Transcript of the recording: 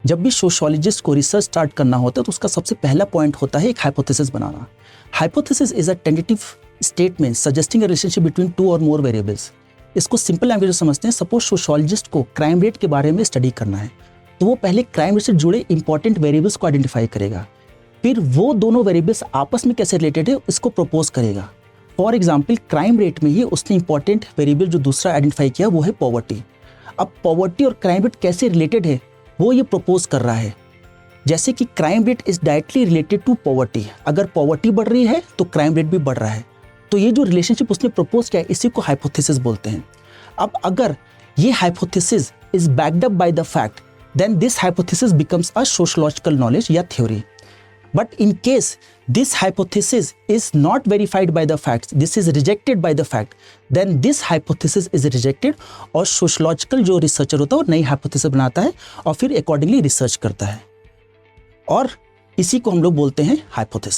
जब भी सोशियोलॉजिस्ट को रिसर्च स्टार्ट करना होता है तो उसका सबसे पहला पॉइंट होता है एक hypothesis banana. Hypothesis is a tentative statement suggesting a relationship between two और मोर वेरिएबल्स। इसको सिंपल लैंग्वेज में समझते हैं। सपोज सोशियोलॉजिस्ट को क्राइम रेट के बारे में स्टडी करना है तो वो पहले क्राइम रेट से जुड़े इंपॉर्टेंट वेरिएबल्स को आइडेंटिफाई करेगा, फिर वो दोनों वेरिएबल्स आपस में कैसे रिलेटेड है इसको प्रपोज करेगा। फॉर एग्जाम्पल क्राइम रेट में ही उसने इंपॉर्टेंट वेरिएबल जो दूसरा आइडेंटिफाई किया वो है पॉवर्टी। अब पॉवर्टी और क्राइम रेट कैसे रिलेटेड है वो ये प्रपोज कर रहा है। जैसे कि crime rate is directly related to poverty, अगर पॉवर्टी बढ़ रही है तो क्राइम रेट भी बढ़ रहा है। तो ये जो रिलेशनशिप उसने प्रपोज किया है इसी को हाइपोथेसिस बोलते हैं। अब अगर ये hypothesis is backed up by the fact then this hypothesis becomes a sociological knowledge या theory. But in case this hypothesis is not verified by the facts, this is rejected by the fact, then this hypothesis is rejected और sociological जो researcher होता है वो नई hypothesis बनाता है और फिर accordingly research करता है और इसी को हम लोग बोलते हैं hypothesis।